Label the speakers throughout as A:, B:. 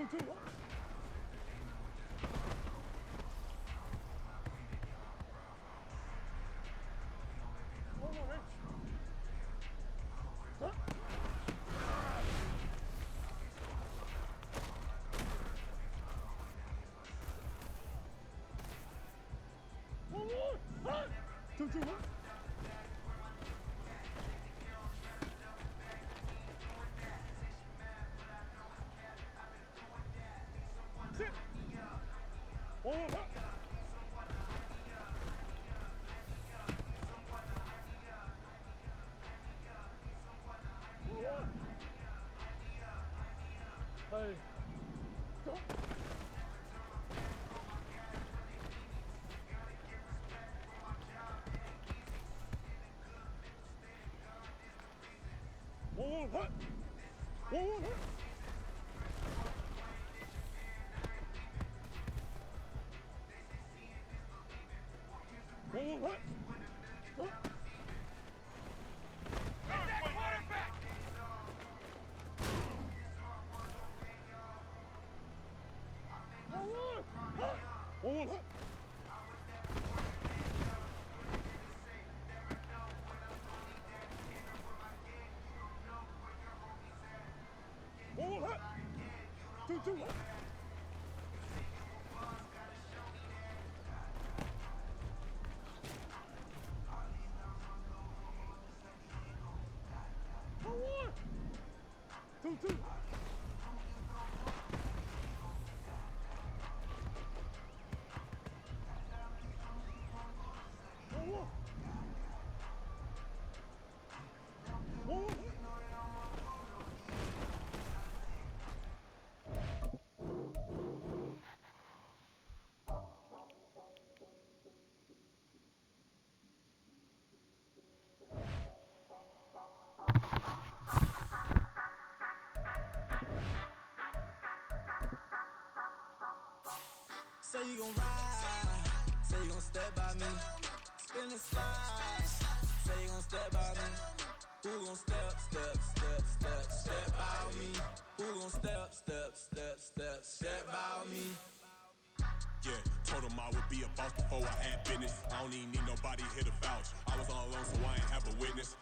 A: 2, 1. One more inch. Huh? One more. Huh? 2, 2, 1. Sit. One more. Huh? One more. Hey. Go. One more. Huh? One more. Huh? One more. Huh? Huh? One more. Huh? One more. Huh? One more. Huh? 2, 2, 1. One more. 2, 2. One more. One more.
B: Say you gon' ride, say you gon' step by me, spin and slide, say you gon' step by me. Who gon' step, step, step, step, step by me? Who gon' step, step, step, step, step by me?
C: Yeah, told him I would be a boss before I had business. I don't even need nobody here to vouch. I was all alone, so I ain't have a witness.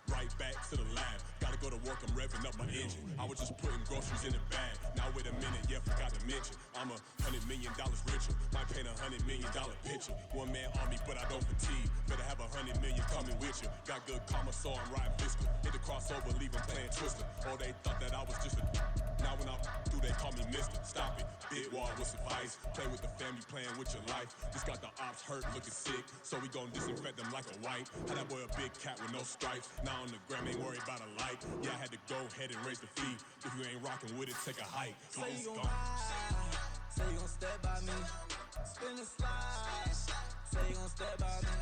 C: Right back to the lab. Gotta go to work, I'm revving up my engine. I was just putting groceries in the bag. Now wait a minute, yeah, forgot to mention. I'm $100 million richer. Might paint $100 million picture. One man army, but I don't fatigue. Better have 100 million coming with you. Got good karma, so I'm riding fiscal. Hit the crossover, leave 'em playing Twister. Or they thought that I was just a. Now when I do, they call me Mister. Stop it. Big wall with some ice. Play with the family, playing with your life. Just got the ops hurt, looking sick. So we gon' disinfect them like a wipe. Had that boy a big cat with no stripes. Now on the gram, ain't worried about a light. Yeah, I had to go ahead and raise the fee. If you ain't rocking with it, take a hike.
B: Say you gon' ride, say you gon' step by me, spin and slide. Say you gon' step by me.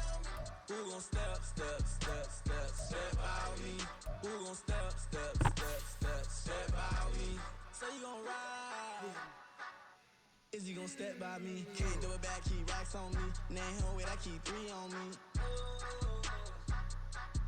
B: Who gon' step, step, step, step, step by me? Who gon' step, step, step, step, step by me? Say you gon' ride. Is you gon' step by me? Can't do it back, keep racks on me. Name home with I keep 3 on me.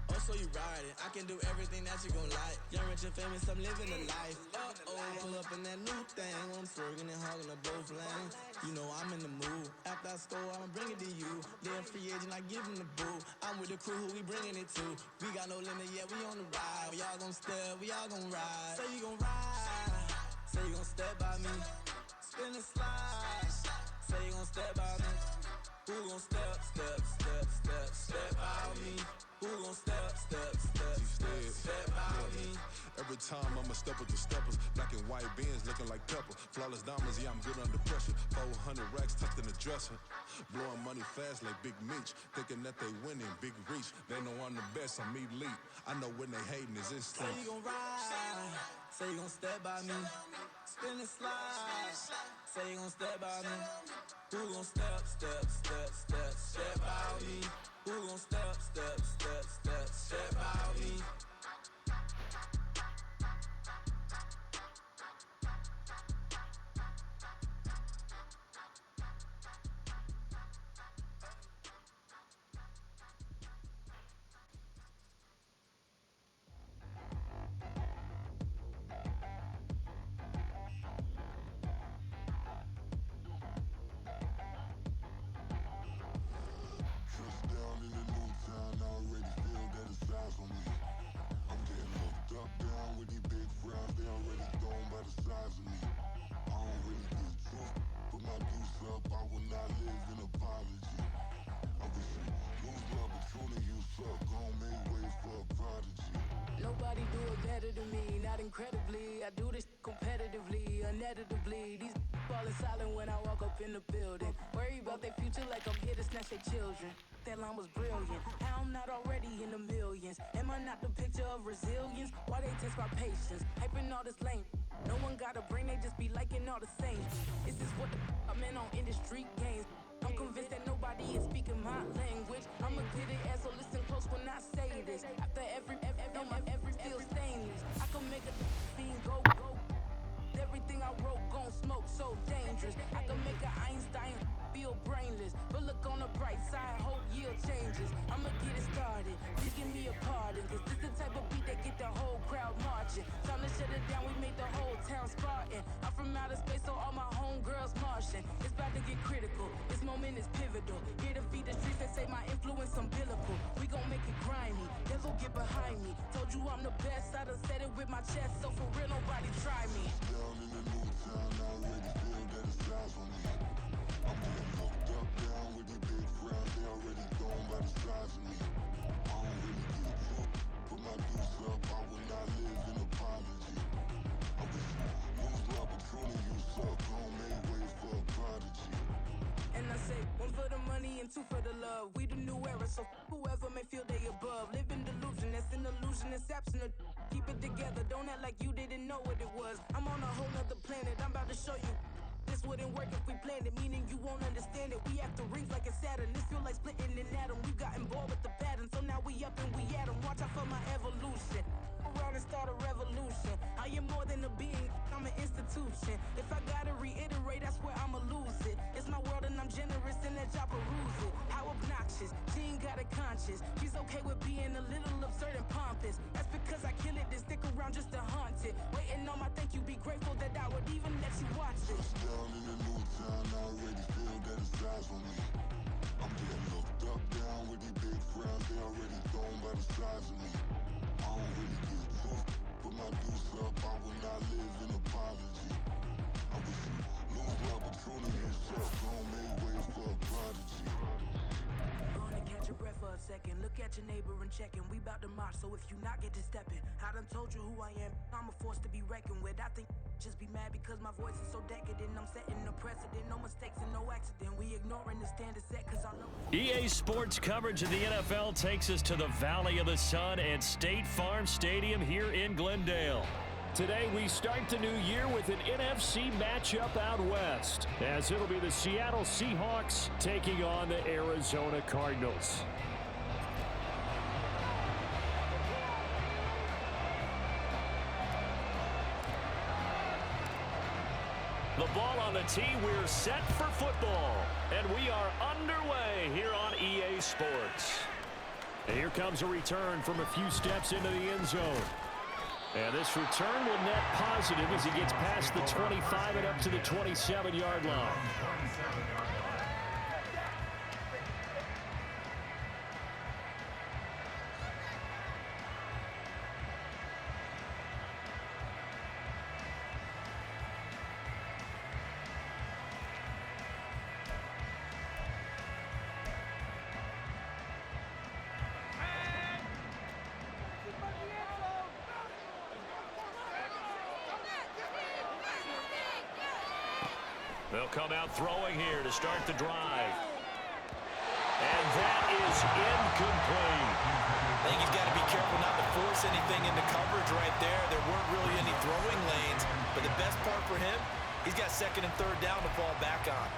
B: Oh, so you riding? I can do everything that you gon' like. Young, rich, and famous, I'm living the life. Uh-oh, pull up in that new thing. When I'm swerving and hogging up both lanes. You know I'm in the mood. After I score, I'ma bring it to you. They're a free agent, I give him the boo. I'm with the crew, who we bringing it to. We got no limit, yeah, we on the ride. We all gon' step, we all gon' ride. Say you gon' ride, say you gon' step by me. Spin and slide, say you gon' step by me. Who gon' step, step, step, step, step by me? Who gon' step, step, step, step, step by me?
D: Every time I'ma step with the steppers. Black and white beans looking like pepper. Flawless diamonds, yeah, I'm good under pressure. 400 racks tucked in the dresser. Blowing money fast like Big Meech. Thinking that they winning, big reach. They know I'm the best, I'm elite. I know when they hating is instinct.
B: Say you gon' ride, say you gon' step by me. Spin and slide, say you gon' step by me. Who gon' step, step, step, step, step by me? Who gon' step, step, step, step, step by me?
D: they already gone by the size of me. I don't really give two. Put my deuce up, I will not live in apology. I wish you lose love, but truly you suck. Gon' make way for a prodigy.
E: Nobody do it better than me, not incredibly. I do this competitively, uneditably. These falling silent when I walk up in the building. Worry about their future like I'm here to snatch their children. That line was brilliant. How I'm not already in the millions. Am I not the picture of resilience? Why they test my patience? Hyping all this lame. No one got a brain, they just be liking all the same. This is what the I'm in on industry games. I'm convinced that nobody is speaking my language. I'ma get it, so listen close when I say this. After every feel stainless. I can make a scene go. Everything I wrote gon' smoke, so dangerous. I can make an Einstein feel brainless. But look on the bright side, hope yield changes. I'ma get it started, please give me a pardon. Cause this the type of beat that get the whole crowd marching. Time to shut it down, we made the whole town Spartan. I'm from outer space, so all my homegirls Martian. It's about to get critical, this moment is pivotal. Here to feed the streets that say my influence umbilical. We gon' make it grimy, devil get behind me. Told you I'm the best, I done said it with my chest. So for real, nobody try me.
D: Down in the new town, I already feel that it's time for me. I'm getting hooked up down with these big crowds, they already gone by the size of me. I don't really give two. Put my deuce up, I will not live in apology. I wish you lose love, but truly you suck. Gon' make way for a prodigy.
E: And I say, one for the money and two for the love. We the new era, so whoever may feel they above. Live in delusion, that's an illusion, it's absent. Keep it together, don't act like you didn't know what it was. I'm on a whole nother planet, I'm about to show you. This wouldn't work if we planned it, meaning you won't understand it. We have to rings like it's Saturn. This feel like splitting an atom. We've gotten bored with the pattern, so now we up and we at 'em. Watch out for my evolution. Around and start a revolution. I am more than a being, I'm an institution. If I gotta reiterate, that's where I'ma lose it. It's my world and I'm generous and that y'all peruse it. How obnoxious, she ain't got a conscience. She's okay with being a little absurd and pompous. That's because I kill it, then stick around just to haunt it. Waiting on my thank you, be grateful that I would even let you watch this.
D: Down in the new town, I already feel that it's time for me. I'm getting hooked up down with these big crowds, they already gone by the size of me. I don't really give two. Put my deuce up, I will not live in apology. I wish you lose love, but truly you suck. Gon' make way for a prodigy.
E: Gonna catch your breath for a second. Look at your neighbor and check him. We bout to march, so if you not get to stepping. I done told you who I am. I'm a force to be reckoned with. I think just be mad because my voice is so decadent. I'm setting a precedent. No mistakes and no accident. We ignoring the standard set because I know.
F: EA Sports coverage of the NFL takes us to the Valley of the Sun at State Farm Stadium here in Glendale. Today we start the new year with an NFC matchup out west, as it'll be the Seattle Seahawks taking on the Arizona Cardinals. The ball on the tee, we're set for football, and we are underway here on EA Sports. And here comes a return from a few steps into the end zone. And this return will net positive as he gets past the 25 and up to the 27-yard line. They'll come out throwing here to start the drive. And that is incomplete.
G: I think he's got to be careful not to force anything into coverage right there. There weren't really any throwing lanes, but the best part for him, he's got second and third down to fall back on.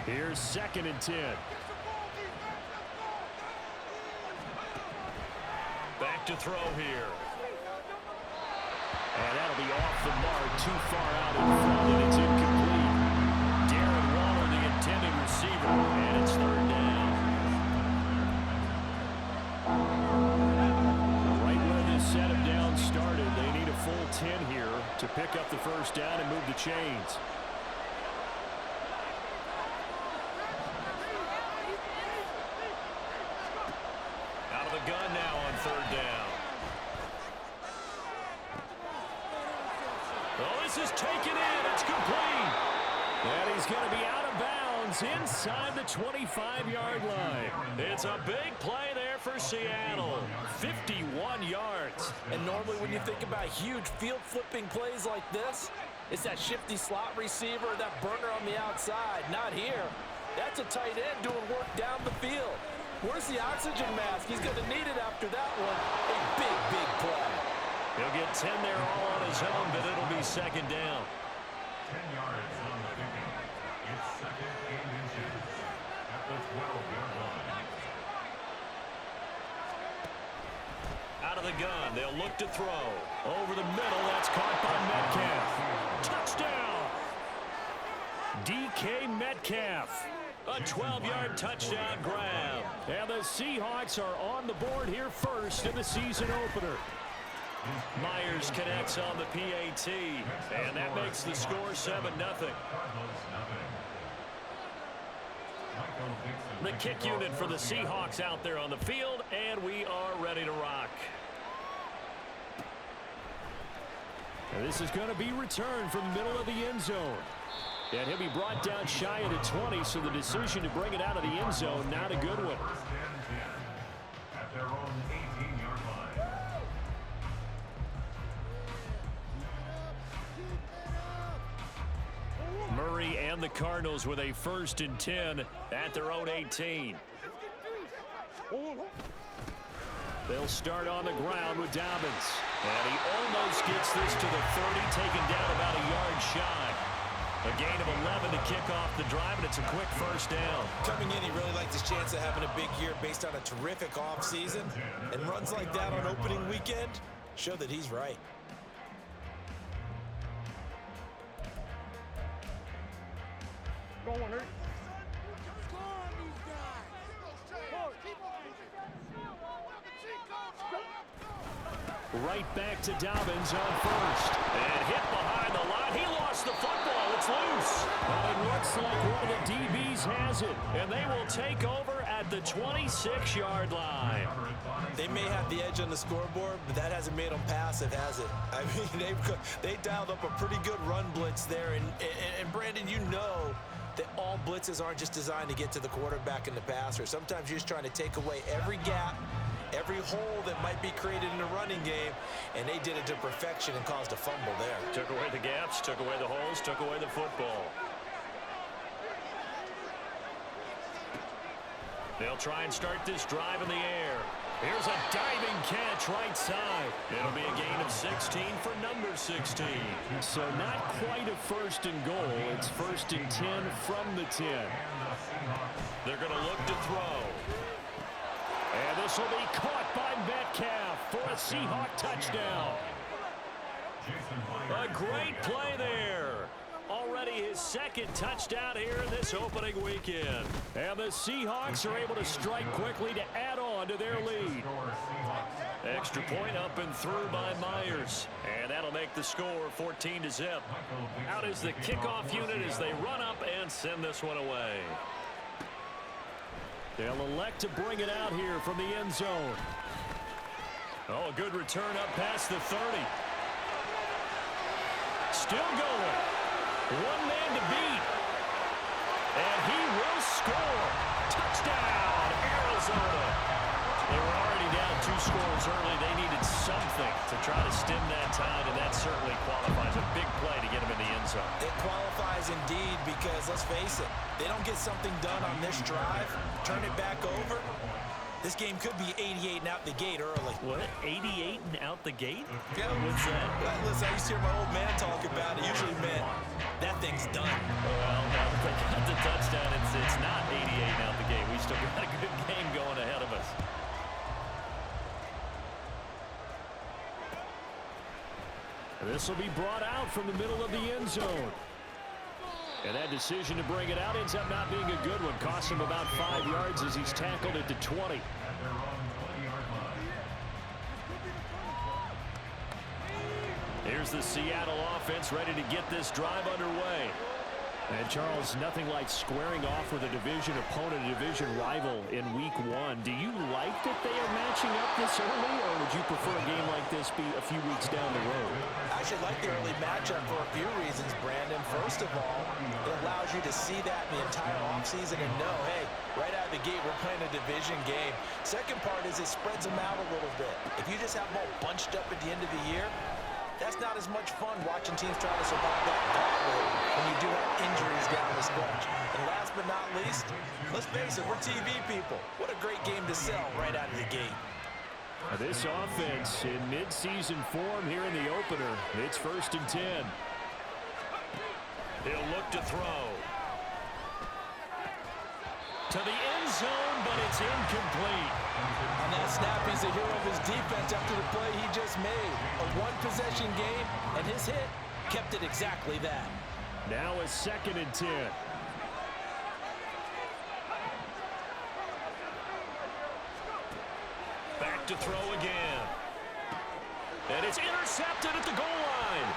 F: Here's second and 10. Back to throw here. And that'll be off the mark, too far out in front, and it's incomplete. Darren Waller, the intended receiver, and it's third down. Right where this set of downs started, they need a full 10 here to pick up the first down and move the chains. This is taken in. It's complete. And he's going to be out of bounds inside the 25-yard line. It's a big play there for Seattle. 51 yards.
G: And normally when you think about huge field-flipping plays like this, it's that shifty slot receiver, that burner on the outside. Not here. That's a tight end doing work down the field. Where's the oxygen mask? He's going to need it after that one. A big, big play.
F: He'll get 10 there all on his own, but it'll be second down.
A: 10 yards on the pickup. It's second and inches at the 12-yard line.
F: Out of the gun, they'll look to throw. Over the middle, that's caught by Metcalf. Touchdown! DK Metcalf. A 12-yard touchdown grab. And the Seahawks are on the board here first in the season opener. Myers connects on the PAT, and that makes the score 7-0. The kick unit for the Seahawks out there on the field, and we are ready to rock. And this is going to be returned from the middle of the end zone. And he'll be brought down shy of the 20, so the decision to bring it out of the end zone, not a good one.
A: First and 10 at their own 18-yard line.
F: Murray and the Cardinals with a 1st and 10 at their own 18. They'll start on the ground with Dobbins. And he almost gets this to the 30, taken down about a yard shy. A gain of 11 to kick off the drive, and it's a quick first down.
G: Coming in, he really liked his chance of having a big year based on a terrific offseason. And runs like that on opening weekend show that he's right.
A: Go on, Eric.
F: Right back to Dobbins on first. And hit behind the line. He lost the football. It's loose. But it looks like one of the DBs has it. And they will take over at the 26-yard line.
G: They may have the edge on the scoreboard, but that hasn't made them passive, has it? I mean, they dialed up a pretty good run blitz there. And Brandon, you know that all blitzes aren't just designed to get to the quarterback and the passer. Sometimes you're just trying to take away every gap, every hole that might be created in the running game, and they did it to perfection and caused a fumble there.
F: Took away the gaps, took away the holes, took away the football. They'll try and start this drive in the air. Here's a diving catch right side. It'll be a gain of 16 for number 16. So not quite a 1st and goal. It's 1st and 10 from the 10. They're going to look to throw. And this will be caught by Metcalf for a Seahawk touchdown. A great play there. Already his 2nd touchdown here in this opening weekend. And the Seahawks are able to strike quickly to add on to their lead. Extra point up and through by Myers. And that'll make the score 14-0. Out is the kickoff unit as they run up and send this one away. They'll elect to bring it out here from the end zone. Oh, a good return up past the 30. Still going. One man to beat. And he will score. Touchdown, Arizona. They were already down 2 scores early. They needed something to try to stem that tide, and that certainly qualifies. A big play to get him in the end zone.
G: It qualifies indeed because, let's face it, they don't get something done on this drive, turn it back over. This game could be 88 and out the gate early.
F: What? 88 and out the gate?
G: Yeah.
F: What's that?
G: Listen, I used to hear my old man talk about it. Usually meant that thing's done.
F: Well, now that they got the touchdown, it's not 88 and out the gate. We still got a good game going ahead of us. This will be brought out from the middle of the end zone. And that decision to bring it out ends up not being a good one. Costs him about 5 yards as he's tackled at the 20. Here's the Seattle offense ready to get this drive underway. And Charles, nothing like squaring off with a division opponent, a division rival in week 1. Do you like that they are matching up this early, or would you prefer a game like this be a few weeks down the road?
G: I actually like the early matchup for a few reasons, Brandon. First of all, it allows you to see that the entire offseason and know, hey, right out of the gate, we're playing a division game. Second part is it spreads them out a little bit. If you just have them all bunched up at the end of the year, that's not as much fun watching teams try to survive that gauntlet when you do have injuries down the stretch. And last but not least, let's face it, we're TV people. What a great game to sell right out of the gate.
F: This offense in midseason form here in the opener. It's 1st and 10. He'll look to throw. To the end zone, but it's incomplete.
G: On that snap, he's the hero of his defense after the play he just made. A one-possession game, and his hit kept it exactly that.
F: Now a 2nd and 10. Back to throw again. And it's intercepted at the goal line.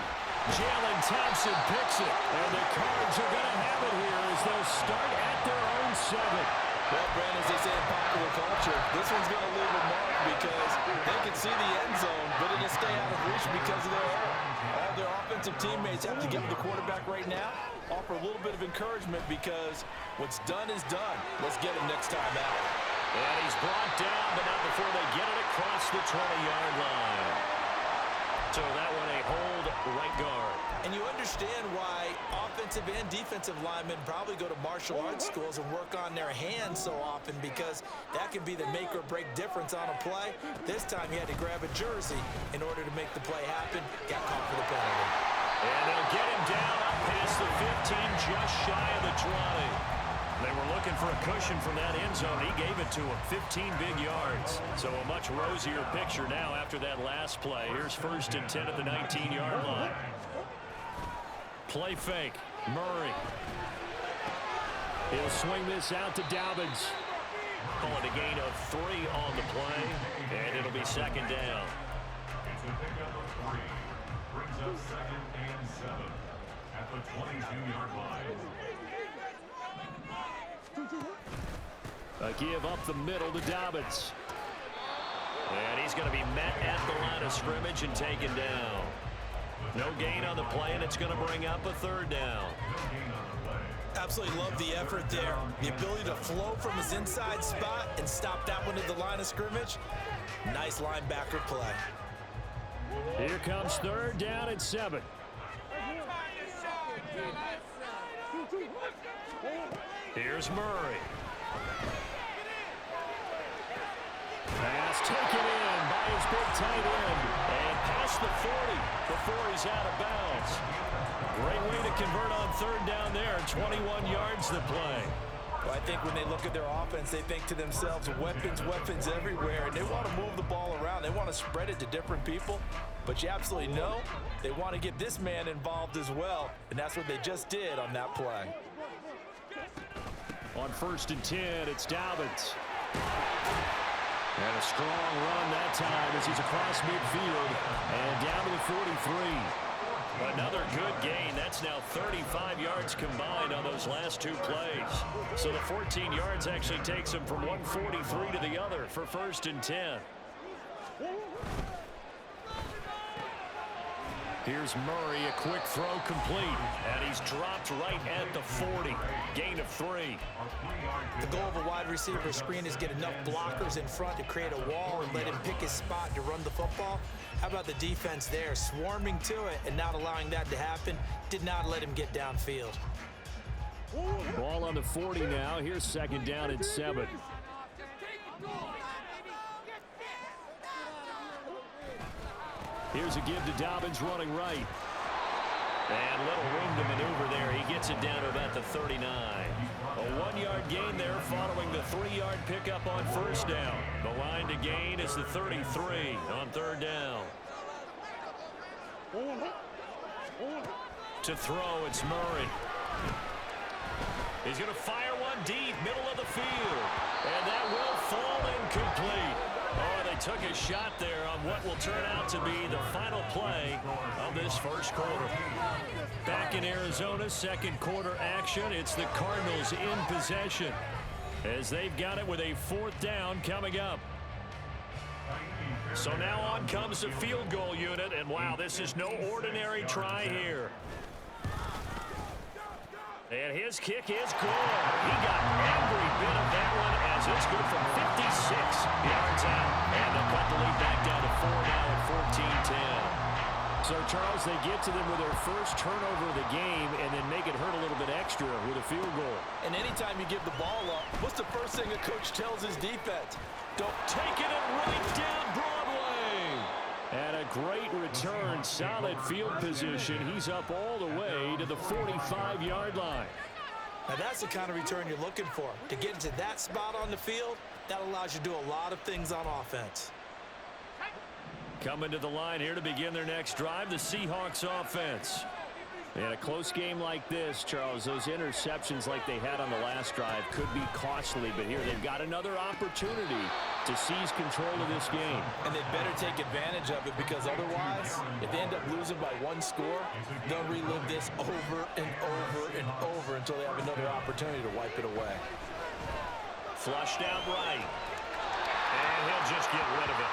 F: Jalen Thompson picks it. And the Cards are going to have it here as they'll start at their own 7.
G: Well, Brandon, as they say in popular culture, this one's going to leave a mark because they can see the end zone, but it'll stay out of reach because of their error. All their offensive teammates have to give the quarterback right now, offer a little bit of encouragement because what's done is done. Let's get him next time out.
F: And he's brought down, but not before they get it across the 20-yard line. So that one a hold right guard.
G: And you understand why offensive and defensive linemen probably go to martial arts schools and work on their hands so often, because that can be the make or break difference on a play. This time he had to grab a jersey in order to make the play happen. Got caught for the penalty.
F: And they'll get him down up past the 15, just shy of the 20. They were looking for a cushion from that end zone. He gave it to him, 15 big yards. So a much rosier picture now after that last play. Here's 1st and 10 at the 19-yard line. Play fake. Murray. He'll swing this out to Dobbins. Calling a gain of 3 on the play, and it'll be 2nd down.
A: It's a pickup of 3. Brings up 2nd and 7 at the 22-yard line.
F: A give up the middle to Dobbins. And he's going to be met at the line of scrimmage and taken down. No gain on the play, and it's going to bring up a 3rd down.
G: Absolutely love the effort there. The ability to flow from his inside spot and stop that one at the line of scrimmage. Nice linebacker play.
F: Here comes 3rd down and 7. Here's Murray. Pass taken in by his big tight end. And past the 40 before he's out of bounds. Great way to convert on 3rd down there. 21 yards the play.
G: Well, I think when they look at their offense, they think to themselves, weapons, weapons everywhere. And they want to move the ball around. They want to spread it to different people. But you absolutely know they want to get this man involved as well. And that's what they just did on that play.
F: On 1st and 10, it's Dobbins. And a strong run that time as he's across midfield and down to the 43. Another good gain. That's now 35 yards combined on those last 2 plays. So the 14 yards actually takes him from 143 to the other for 1st and 10. Here's Murray, a quick throw complete, and he's dropped right at the 40. Gain of 3.
G: The goal of a wide receiver screen is get enough blockers in front to create a wall and let him pick his spot to run the football. How about the defense there, swarming to it and not allowing that to happen? Did not let him get downfield.
F: Ball on the 40 now. Here's 2nd down and 7. Here's a give to Dobbins running right. And little room to maneuver there. He gets it down to about the 39. A 1-yard gain there following the 3-yard pickup on 1st down. The line to gain is the 33 on 3rd down. To throw, it's Murray. He's going to fire one deep, middle of the field. And that will fall incomplete. Oh, they took a shot there on what will turn out to be the final play of this first quarter. Back in Arizona, second quarter action. It's the Cardinals in possession as they've got it with a fourth down coming up. So now on comes the field goal unit, and wow, this is no ordinary try here. And his kick is good. He got every bit of that one as it's good from 56 yards out. And they'll cut the lead back down to 4 now at 14-10. So, Charles, they get to them with their first turnover of the game and then make it hurt a little bit extra with a field goal.
G: And anytime you give the ball up, what's the first thing a coach tells his defense?
F: Don't take it right down Broadway. And a great return, solid field position. He's up all the way to the 45-yard line.
G: Now that's the kind of return you're looking for. To get into that spot on the field, that allows you to do a lot of things on offense.
F: Coming to the line here to begin their next drive, the Seahawks offense. In a close game like this, Charles, those interceptions like they had on the last drive could be costly, but here they've got another opportunity to seize control of this game.
G: And they better take advantage of it, because otherwise, if they end up losing by one score, they'll relive this over and over and over until they have another opportunity to wipe it away.
F: Flushed out right. And he'll just get rid of it.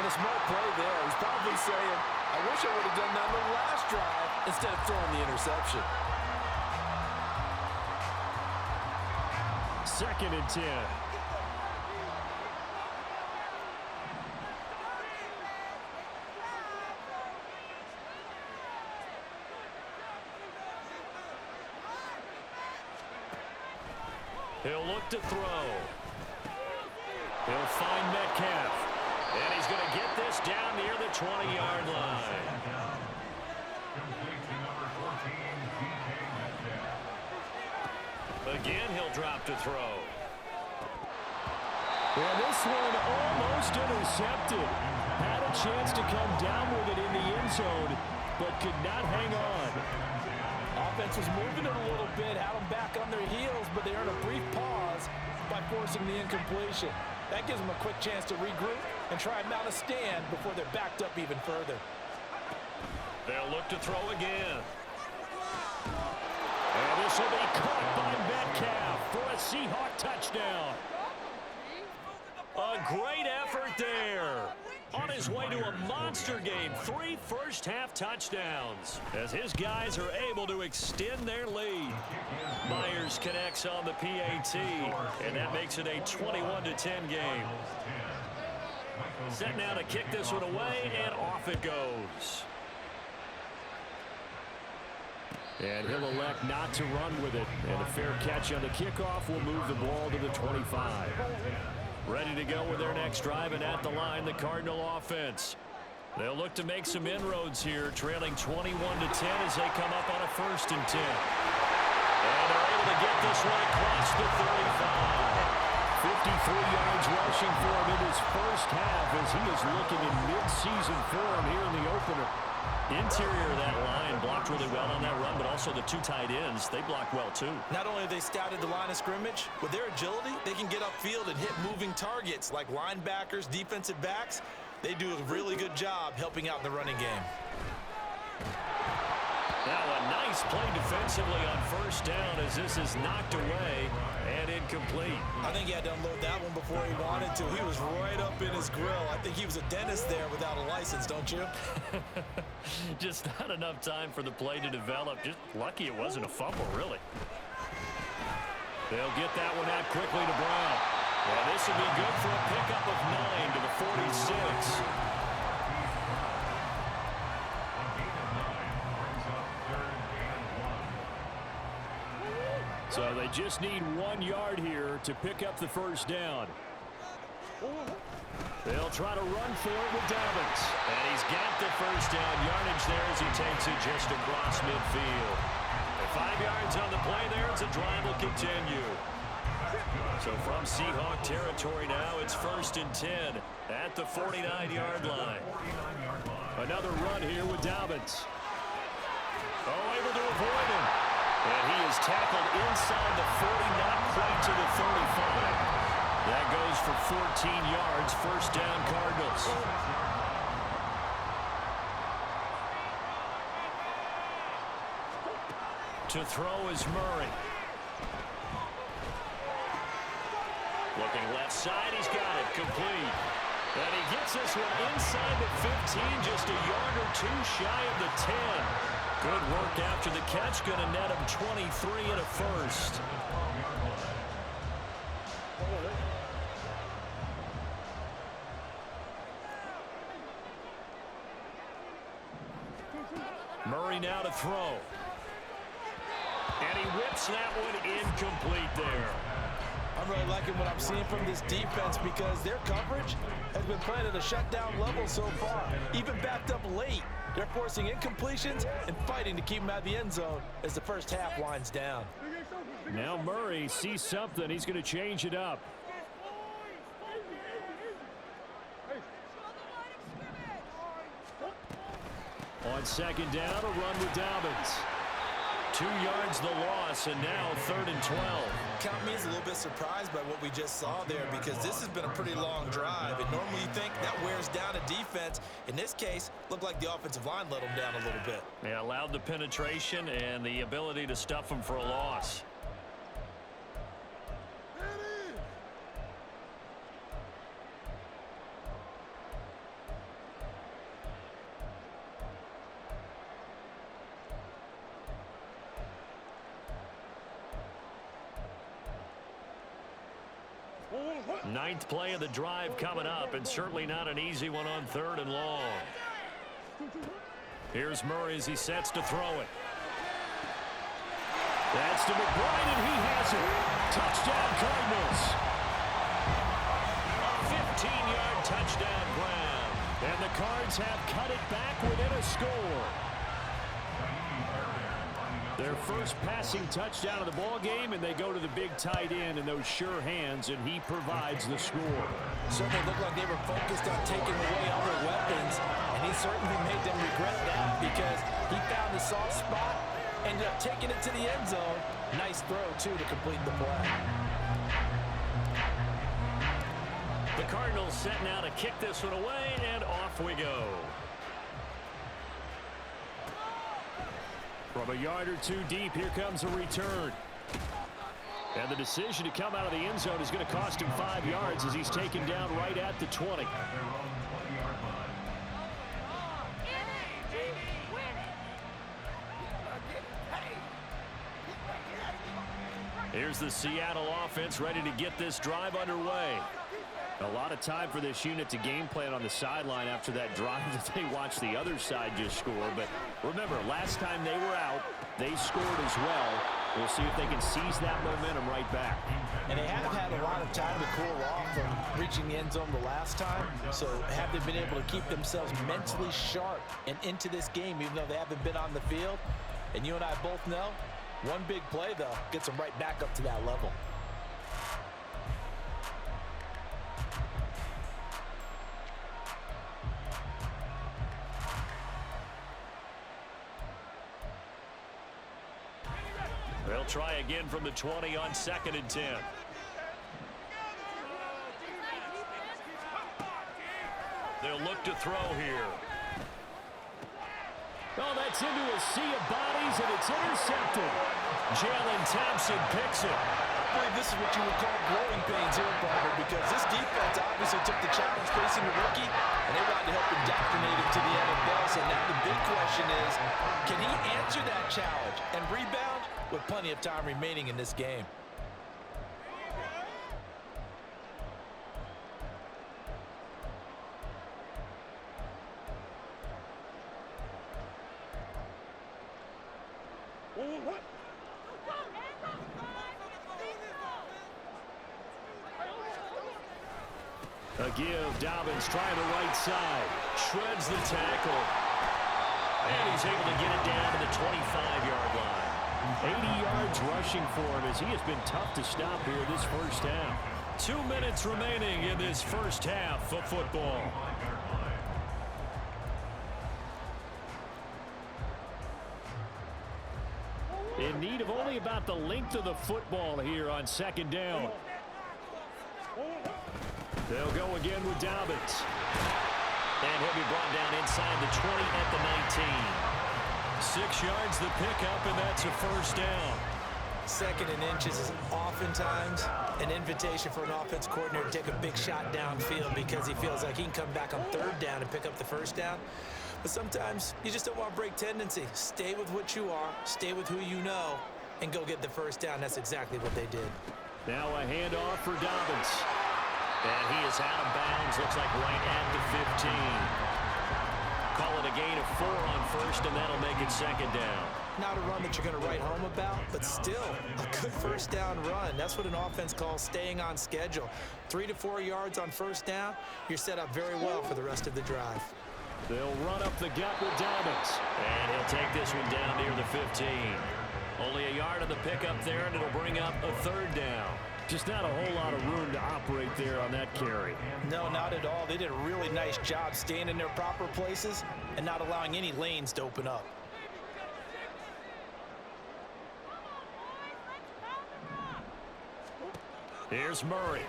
G: And a smart play there. He's probably saying, I wish I would have done that on the last drive instead of throwing the interception.
F: 2nd and 10. He'll look to throw. He'll find Metcalf. And he's going to get this down near the 20-yard line. Again, he'll drop to throw. And this one almost intercepted. Had a chance to come down with it in the end zone, but could not hang on.
G: Offense was moving it a little bit, had them back on their heels, but they earned a brief pause by forcing the incompletion. That gives them a quick chance to regroup and try and mount a stand before they're backed up even further.
F: They'll look to throw again. And this will be caught by Metcalf for a Seahawk touchdown. A great effort there. On his way to a monster game, 3 first-half touchdowns as his guys are able to extend their lead. Myers connects on the PAT, and that makes it a 21-10 game. Set now to kick this one away, and off it goes. And he'll elect not to run with it, and a fair catch on the kickoff will move the ball to the 25. Ready to go with their next drive, and at the line, the Cardinal offense. They'll look to make some inroads here, trailing 21-10 as they come up on a 1st and 10. And they're able to get this one across the 35. 53 yards rushing for him in his first half as he is looking in mid-season form here in the opener. Interior of that line blocked really well on that run, but also the 2 tight ends, they blocked well too.
G: Not only have they scouted the line of scrimmage, with their agility, they can get upfield and hit moving targets like linebackers, defensive backs. They do a really good job helping out in the running game.
F: Now a nice play defensively on 1st down as this is knocked away and incomplete.
G: I think he had to unload that one before he wanted to. He was right up in his grill. I think he was a dentist there without a license, don't you?
F: Just not enough time for the play to develop. Just lucky it wasn't a fumble, really. They'll get that one out quickly to Brown. And this will be good for a pickup of 9 to the 46. So they just need 1 yard here to pick up the 1st down. They'll try to run for it with Dobbins. And he's got the 1st down yardage there as he takes it just across midfield. And 5 yards on the play there as the drive will continue. So from Seahawk territory now, it's 1st and 10 at the 49-yard line. Another run here with Dobbins. Oh, able to avoid him. And he is tackled inside the 40, not quite to the 35. That goes for 14 yards, first down Cardinals. To throw is Murray. Looking left side, he's got it, complete. And he gets this one inside the 15, just a yard or two shy of the 10. Good work after the catch, going to net him 23 and a first. Murray now to throw. And he whips that one incomplete there.
G: I'm really liking what I'm seeing from this defense because their coverage has been playing at a shutdown level so far. Even backed up late, they're forcing incompletions and fighting to keep them out of the end zone as the first half winds down.
F: Now Murray sees something. He's going to change it up. On second down, a run with Dobbins. 2 yards the loss, and now 3rd and 12.
G: Count me as a little bit surprised by what we just saw there because this has been a pretty long drive. And normally you think that wears down a defense. In this case, looked like the offensive line let them down a little bit.
F: They allowed the penetration and the ability to stuff them for a loss. Ninth play of the drive coming up, and certainly not an easy one on 3rd and long. Here's Murray as he sets to throw it. That's to McBride, and he has it. Touchdown, Cardinals. 15-yard touchdown grab. And the Cards have cut it back within a score. Their first passing touchdown of the ball game, and they go to the big tight end in those sure hands, and he provides the score.
G: Certainly looked like they were focused on taking away all their weapons, and he certainly made them regret that because he found the soft spot, ended up taking it to the end zone. Nice throw, too, to complete the play.
F: The Cardinals set now to kick this one away, and off we go. From a yard or two deep, here comes a return. And the decision to come out of the end zone is going to cost him 5 yards as he's taken down right at the 20. Here's the Seattle offense ready to get this drive underway. A lot of time for this unit to game plan on the sideline after that drive that they watched the other side just score. But remember, last time they were out, they scored as well. We'll see if they can seize that momentum right back.
G: And they have had a lot of time to cool off from reaching the end zone the last time. So have they been able to keep themselves mentally sharp and into this game, even though they haven't been on the field? And you and I both know, one big play, though, gets them right back up to that level.
F: They'll try again from the 20 on 2nd and 10. They'll look to throw here. Oh, that's into a sea of bodies, and it's intercepted. Jalen Thompson picks it.
G: I believe this is what you would call growing pains here, Barbara, because this defense obviously took the challenge facing the rookie, and they wanted to help indoctrinate him to the NFL. So now the big question is, can he answer that challenge and rebound with plenty of time remaining in this game?
F: A give, Dobbins trying the right side. Shreds the tackle. And he's able to get it down to the 25-yard line. 80 yards rushing for him as he has been tough to stop here this first half. 2 minutes remaining in this first half of football. In need of only about the length of the football here on 2nd down. They'll go again with Dobbins. And he'll be brought down inside the 20 at the 19. 6 yards the pickup, and that's a first down.
G: 2nd and inches is oftentimes an invitation for an offense coordinator to take a big shot downfield because he feels like he can come back on 3rd down and pick up the first down. But sometimes you just don't want to break tendency. Stay with what you are, stay with who you know, and go get the first down. That's exactly what they did.
F: Now a handoff for Dobbins. And he is out of bounds, looks like right at the 15. Call it a gain of 4 on first, and that'll make it 2nd down.
G: Not a run that you're going to write home about, but still a good first down run. That's what an offense calls staying on schedule. 3 to 4 yards on first down, you're set up very well for the rest of the drive.
F: They'll run up the gut with Dobbins. And he'll take this one down near the 15. Only a yard on the pickup there, and it'll bring up a 3rd down. Just not a whole lot of room to operate there on that carry.
G: No, not at all. They did a really nice job staying in their proper places and not allowing any lanes to open up.
F: Here's Murray.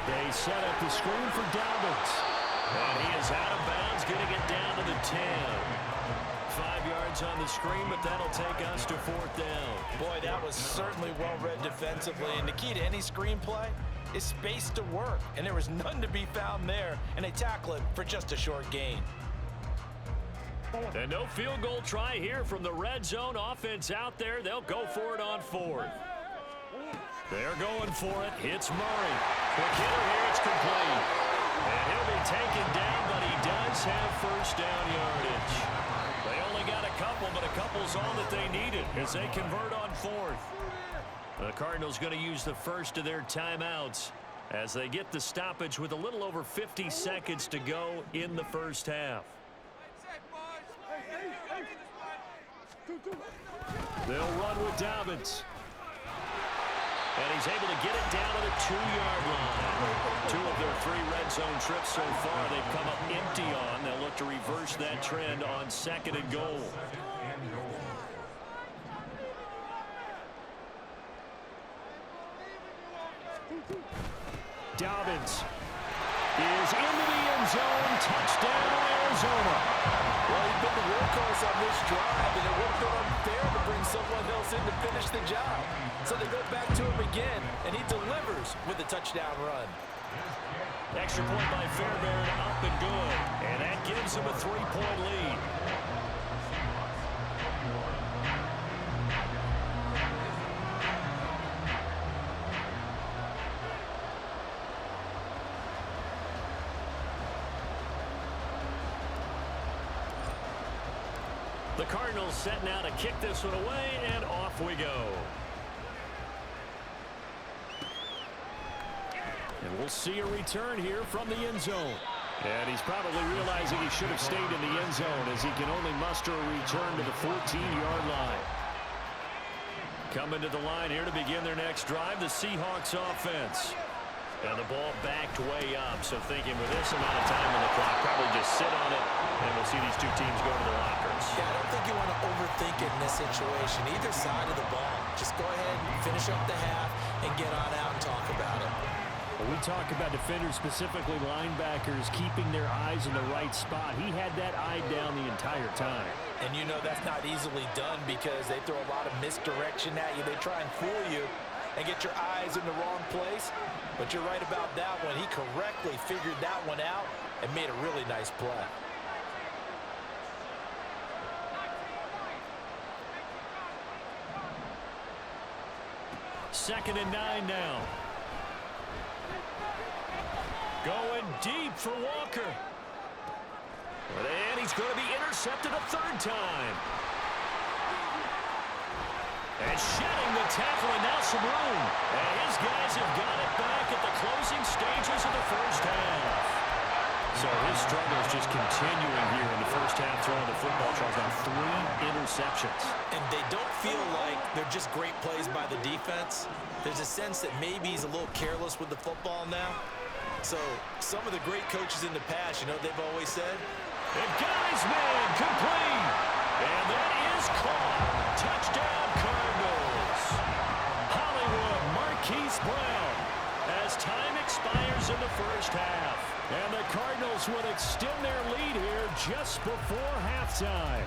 F: They set up the screen for Dobbins. And he is out of bounds, getting it down to the 10. 5 yards on the screen, but that'll take us to 4th down.
G: Boy, that was certainly well read defensively. And the key to any screenplay is space to work. And there was none to be found there. And they tackle it for just a short gain.
F: And no field goal try here from the red zone offense out there. They'll go for it on 4th. They're going for it. It's Murray. Quick hitter here. It's complete. And he'll be taken down, but he does have first down yardage. They only got a couple, but a couple's all that they needed as they convert on 4th. The Cardinals going to use the first of their timeouts as they get the stoppage with a little over 50 seconds to go in the first half. They'll run with Dobbins. And he's able to get it down to the 2-yard line. 2 of their 3 red zone trips so far they've come up empty on. They'll look to reverse that trend on 2nd and goal. Dobbins is into the end zone. Touchdown, Arizona.
G: Well, he's been the workhorse on this drive, and it would have been unfair to bring someone else in to finish the job. So they go back to him again, and he delivers with a touchdown run.
F: Extra point by Fairbairn, up and good. And that gives him a 3-point lead. The Cardinals set now to kick this one away, and off we go. And we'll see a return here from the end zone. And he's probably realizing he should have stayed in the end zone as he can only muster a return to the 14-yard line. Coming to the line here to begin their next drive, the Seahawks offense. And the ball backed way up, so thinking with this amount of time on the clock, probably just sit on it, and we'll see these two teams go to the lockers.
G: Yeah, I don't think you want to overthink it in this situation. Either side of the ball. Just go ahead, finish up the half, and get on out and talk about it.
F: When we talk about defenders, specifically linebackers, keeping their eyes in the right spot, he had that eye down the entire time.
G: And you know that's not easily done because they throw a lot of misdirection at you. They try and fool you and get your eyes in the wrong place. But you're right about that one. He correctly figured that one out and made a really nice play.
F: Second and 9 now. Going deep for Walker. And he's going to be intercepted a 3rd time. And shedding the tackle, and now some room. And his guys have got it back at the closing stages of the first half. So his struggles just continuing here in the first half, throwing the football. Charles on 3 interceptions.
G: And they don't feel like they're just great plays by the defense. There's a sense that maybe he's a little careless with the football now. So some of the great coaches in the past, you know, they've always said,
F: and got his man complete. And that is caught. Touchdown, Cardinals. Hollywood Marquise Brown has extend their lead here just before halftime.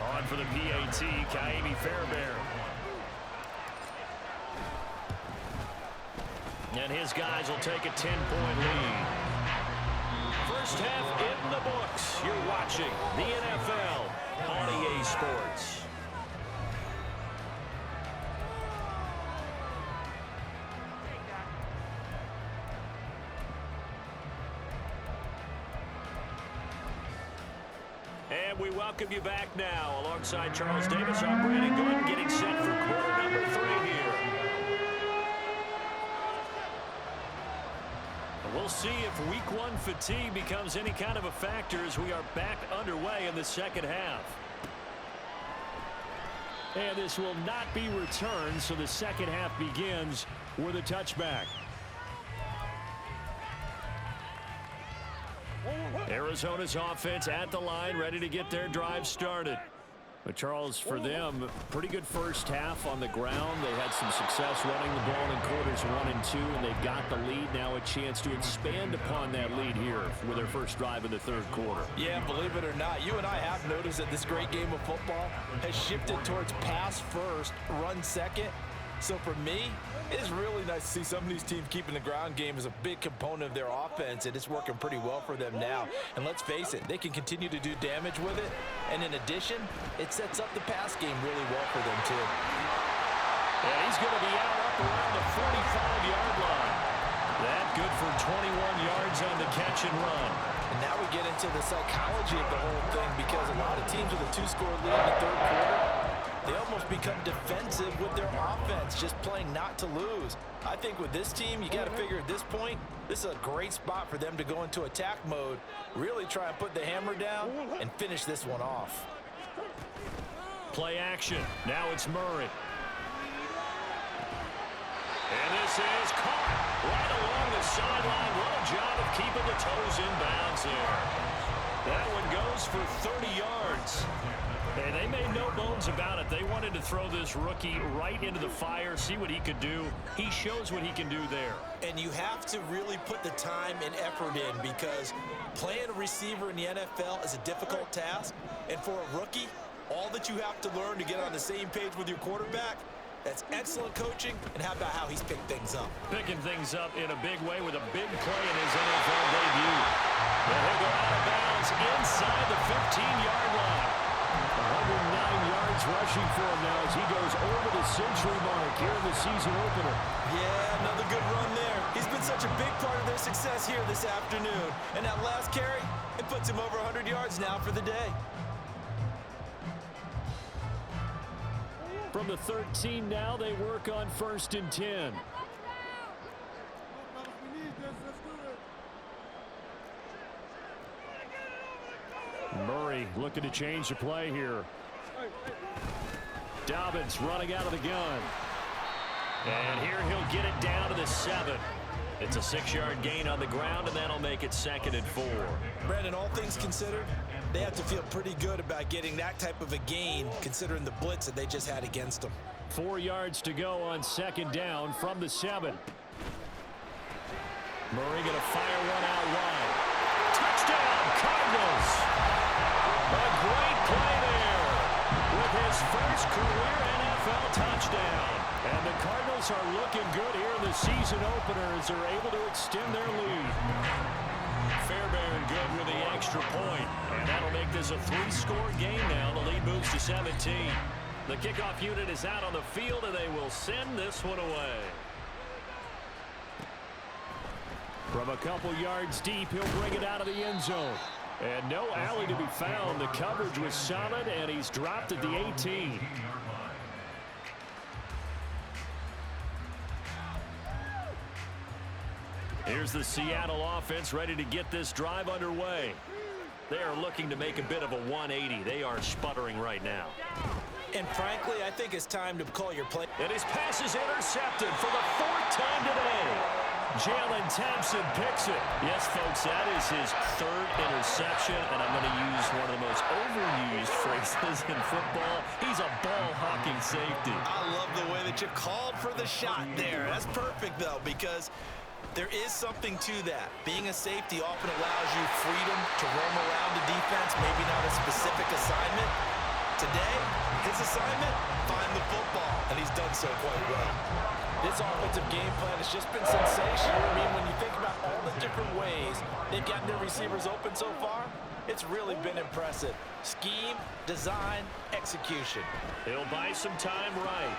F: On for the PAT, Kaimi Fairbairn. And his guys will take a 10-point lead. First half in the books. You're watching the NFL on EA Sports. And we welcome you back now. Alongside Charles Davis, I'm Brandon Gooden, getting set for quarter number 3 here. We'll see if week 1 fatigue becomes any kind of a factor as we are back underway in the second half. And this will not be returned, so the second half begins with a touchback. Arizona's offense at the line, ready to get their drive started. But Charles, for them, pretty good first half on the ground. They had some success running the ball in quarters 1 and 2, and they got the lead. Now a chance to expand upon that lead here with their first drive in the third quarter.
G: Yeah, believe it or not, you and I have noticed that this great game of football has shifted towards pass first, run second. So for me, it's really nice to see some of these teams keeping the ground game as a big component of their offense, and it's working pretty well for them now. And let's face it, they can continue to do damage with it. And in addition, it sets up the pass game really well for them, too.
F: And he's going to be out up around the 45-yard line. That good for 21 yards on the catch and run.
G: And now we get into the psychology of the whole thing, because a lot of teams with a 2-score lead in the third quarter, they almost become defensive with their offense, just playing not to lose. I think with this team, you got to figure at this point, this is a great spot for them to go into attack mode, really try and put the hammer down and finish this one off.
F: Play action. Now it's Murray. And this is caught right along the sideline. What a job of keeping the toes in bounds there. That one goes for 30 yards. And they made no bones about it. They wanted to throw this rookie right into the fire, see what he could do. He shows what he can do there.
G: And you have to really put the time and effort in, because playing a receiver in the NFL is a difficult task. And for a rookie, all that you have to learn to get on the same page with your quarterback, that's excellent coaching. And how about how he's picked things up?
F: Picking things up in a big way with a big play in his NFL debut. And he'll go out of bounds inside the 15-yard line. 109 yards rushing for him now as he goes over the century mark here in the season opener.
G: Yeah, another good run there. He's been such a big part of their success here this afternoon. And that last carry, it puts him over 100 yards now for the day.
F: From the 13 now, they work on 1st and 10. Murray looking to change the play here. Dobbins running out of the gun. And here he'll get it down to the 7. It's a 6-yard gain on the ground, and that'll make it 2nd and 4.
G: Brandon, all things considered, they have to feel pretty good about getting that type of a gain, considering the blitz that they just had against them.
F: 4 yards to go on 2nd down from the 7. Murray going to fire one out wide. Touchdown, Cardinals! A great play there with his first career NFL touchdown. And the Cardinals are looking good here in the season opener as they're able to extend their lead. Fairbairn good with the extra point. And that'll make this a 3-score game now. The lead moves to 17. The kickoff unit is out on the field, and they will send this one away. From a couple yards deep, he'll bring it out of the end zone. And no alley to be found. The coverage was solid, and he's dropped at the 18. Here's the Seattle offense ready to get this drive underway. They are looking to make a bit of a 180. They are sputtering right now.
G: And frankly, I think it's time to call your play.
F: And his pass is intercepted for the 4th time today. Jalen Thompson picks it. Yes, folks, that is his 3rd interception, and I'm going to use one of the most overused phrases in football. He's a ball-hawking safety.
G: I love the way that you called for the shot there. That's perfect, though, because There is something to that. Being a safety often allows you freedom to roam around the defense, maybe not a specific assignment. Today, his assignment, find the football, and he's done so quite well.
H: This offensive game plan has just been sensational. I mean, when you think about all the different ways they've gotten their receivers open so far, it's really been impressive. Scheme, design, execution.
F: He'll buy some time right.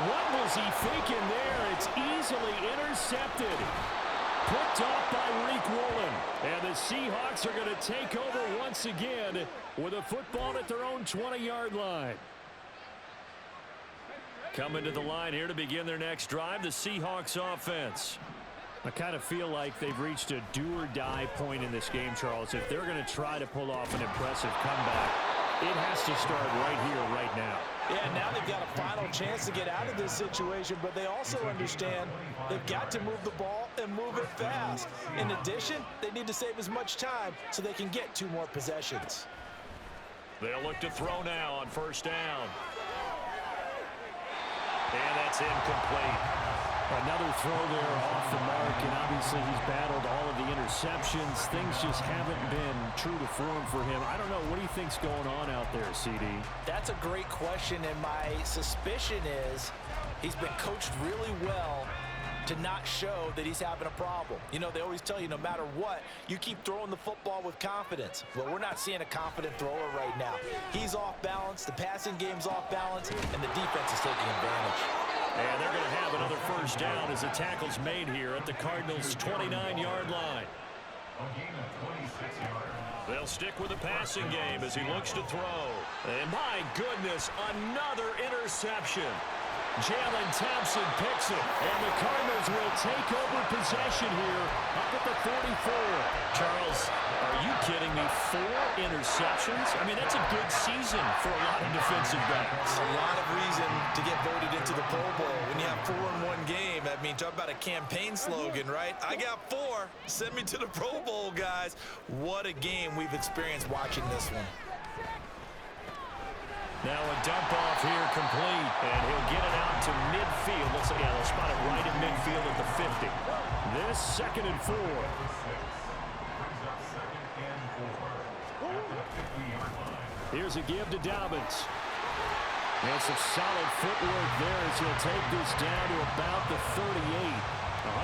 F: What was he thinking there? It's easily intercepted. Picked off by Reek Woolen. And the Seahawks are going to take over once again with a football at their own 20-yard line. Coming to the line here to begin their next drive, the Seahawks offense. I kind of feel like they've reached a do-or-die point in this game, Charles. If they're going to try to pull off an impressive comeback, it has to start right here, right now.
H: Yeah, now they've got a final chance to get out of this situation, but they also understand they've got to move the ball and move it fast. In addition, they need to save as much time so they can get 2 more possessions.
F: They'll look to throw now on first down. And that's incomplete. Another throw there off the mark, and obviously he's battled all of the interceptions. Things just haven't been true to form for him. I don't know. What do you think's going on out there, CD?
H: That's a great question, and my suspicion is he's been coached really well to not show that he's having a problem. You know, they always tell you no matter what, you keep throwing the football with confidence. Well, we're not seeing a confident thrower right now. He's off balance, the passing game's off balance, and the defense is taking advantage.
F: And they're going to have another first down as the tackle's made here at the Cardinals' 29-yard line. They'll stick with the passing game as he looks to throw. And my goodness, another interception. Jalen Thompson picks it, and the Cardinals will take over possession here up at the 44. Charles, are you kidding me? 4 interceptions? I mean, that's a good season for a lot of defensive backs.
G: A lot of reason to get voted into the Pro Bowl. When you have 4 in one game, I mean, talk about a campaign slogan, right? I got 4. Send me to the Pro Bowl, guys. What a game we've experienced watching this one.
F: Now a dump off here complete, and he'll get it out to midfield. Looks like they'll spot it right at midfield at the 50. This 2nd and 4. Here's a give to Dobbins. And some solid footwork there as he'll take this down to about the 38.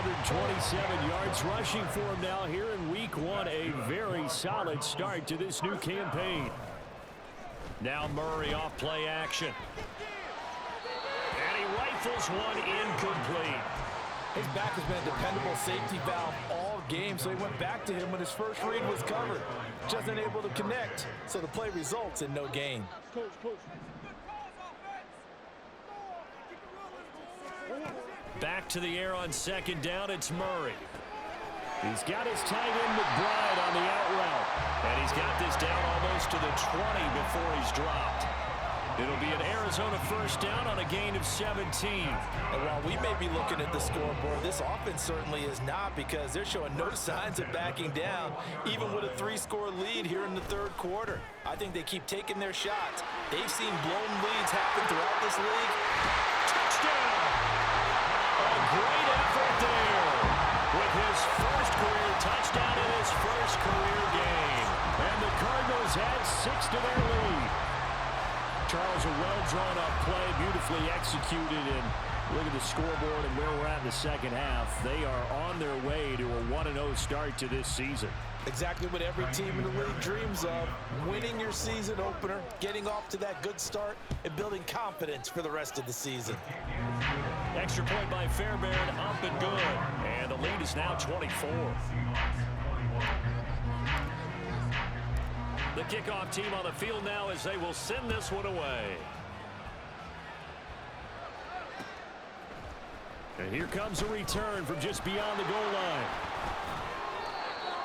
F: 127 yards rushing for him now here in week 1. A very solid start to this new campaign. Now Murray off play action. And he rifles one incomplete.
H: His back has been a dependable safety valve all game, so he went back to him when his first read was covered. Just unable to connect, so the play results in no gain.
F: Back to the air on 2nd down, it's Murray. He's got his tight end McBride on the out route. And he's got this down almost to the 20 before he's dropped. It'll be an Arizona first down on a gain of 17.
H: And while we may be looking at the scoreboard, this offense certainly is not, because they're showing no signs of backing down, even with a 3-score lead here in the 3rd quarter. I think they keep taking their shots. They've seen blown leads happen throughout this league.
F: Touchdown! A great effort there with his first career touchdown in his first career game. And the Cardinals add 6 to their lead. Charles, a well-drawn-up play, beautifully executed, and look at the scoreboard and where we're at in the second half. They are on their way to a 1-0 start to this season.
H: Exactly what every team in the league dreams of, winning your season opener, getting off to that good start, and building confidence for the rest of the season.
F: Extra point by Fairbairn, up and good. And the lead is now 24. The kickoff team on the field now as they will send this one away. And here comes a return from just beyond the goal line.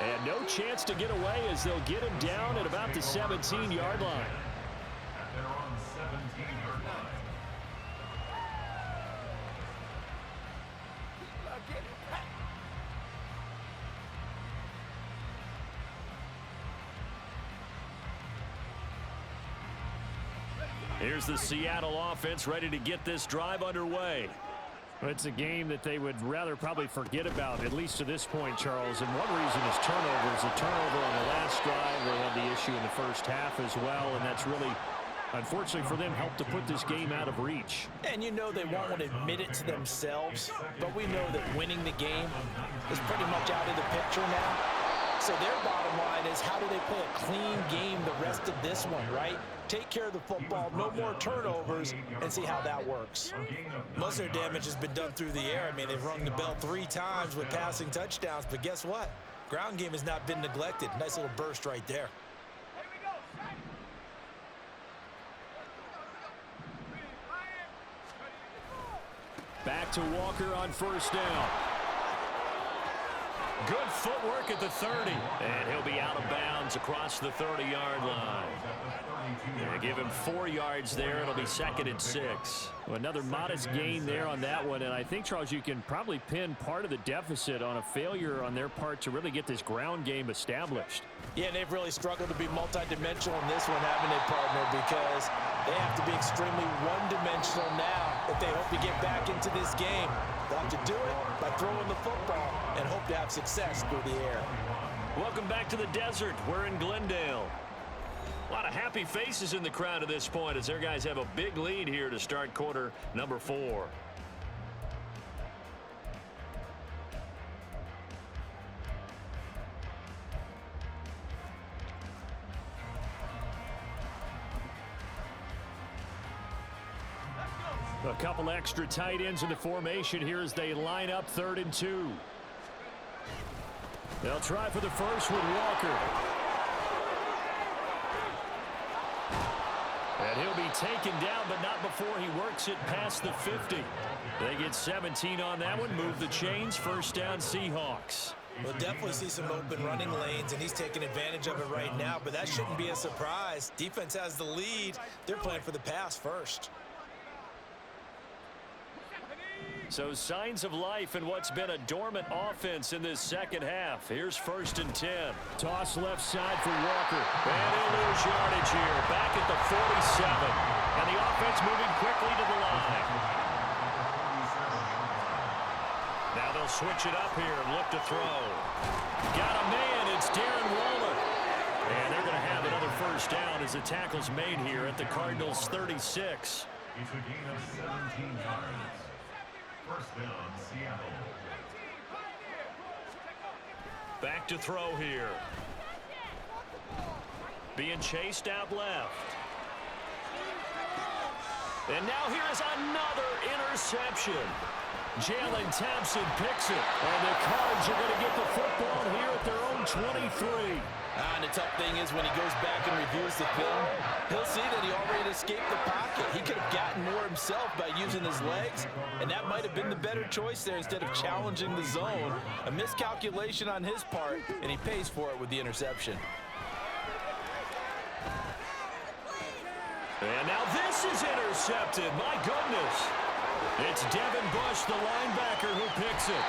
F: And no chance to get away as they'll get him down at about the 17-yard line.
A: They're on 17-yard line.
F: Here's the Seattle offense ready to get this drive underway. Well, it's a game that they would rather probably forget about, at least to this point, Charles. And one reason is turnovers. A turnover on the last drive. They had the issue in the first half as well, and that's really, unfortunately for them, helped to put this game out of reach.
H: And you know they won't want to admit it to themselves, but we know that winning the game is pretty much out of the picture now. So their bottom line is, how do they play a clean game the rest of this one, right? Take care of the football, no more turnovers, and see how that works. Most of their damage has been done through the air. I mean, they've rung the bell 3 times with passing touchdowns, but guess what? Ground game has not been neglected. Nice little burst right there.
F: Back to Walker on first down. Good footwork at the 30. And he'll be out of bounds across the 30-yard line. They give him 4 yards there. It'll be 2nd and 6. Well, another modest gain there on that one. And I think, Charles, you can probably pin part of the deficit on a failure on their part to really get this ground game established.
H: Yeah, they've really struggled to be multidimensional in this one, haven't they, partner? Because they have to be extremely one-dimensional now if they hope to get back into this game. They'll have to do it by throwing the football and hope to have success through the air.
F: Welcome back to the desert. We're in Glendale. A lot of happy faces in the crowd at this point as their guys have a big lead here to start quarter number 4. A couple extra tight ends in the formation here as they line up 3rd and 2. They'll try for the first with Walker. And he'll be taken down, but not before he works it past the 50. They get 17 on that one, move the chains, first down Seahawks.
H: We'll definitely see some open running lanes, and he's taking advantage of it right now, but that shouldn't be a surprise. Defense has the lead. They're playing for the pass first.
F: So signs of life in what's been a dormant offense in this second half. Here's 1st and 10. Toss left side for Walker. And he'll lose yardage here. Back at the 47. And the offense moving quickly to the line. Now they'll switch it up here and look to throw. Got a man. It's Darren Waller. And they're going to have another first down as the tackle's made here at the Cardinals' 36.
A: It's a gain of 17 yards. First down, Seattle.
F: Back to throw here. Being chased out left. And now here's another interception. Jalen Thompson picks it. And the Cards are going to get the football here at their own 23.
H: And the tough thing is when he goes back and reviews the film, he'll see that he already escaped the pocket. He could have gotten more himself by using his legs, and that might have been the better choice there instead of challenging the zone. A miscalculation on his part, and he pays for it with the interception.
F: And now this is intercepted. My goodness. It's Devin Bush, the linebacker, who picks it.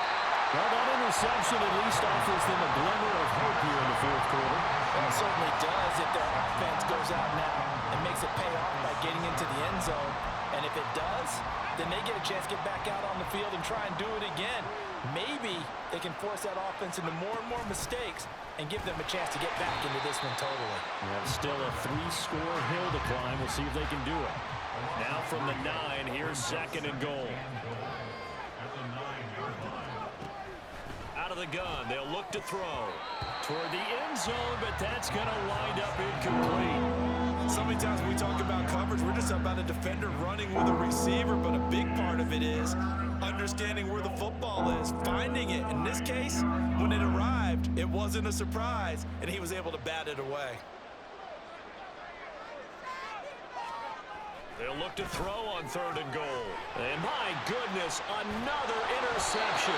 F: Well, that interception at least offers them a glimmer of hope here in the 4th quarter.
H: Well, it certainly does if their offense goes out now and makes it pay off by getting into the end zone. And if it does, then they get a chance to get back out on the field and try and do it again. Maybe they can force that offense into more and more mistakes and give them a chance to get back into this one totally.
F: Yeah, still a 3-score hill to climb. We'll see if they can do it. Now from the 9, here's 2nd and goal.
A: At the 9-yard line.
F: Out of the gun, they'll look to throw toward the end zone, but that's going to wind up incomplete.
H: So many times when we talk about coverage, we're just about a defender running with a receiver, but a big part of it is understanding where the football is, finding it. In this case, when it arrived, it wasn't a surprise, and he was able to bat it away.
F: They'll look to throw on 3rd and goal. And my goodness, another interception.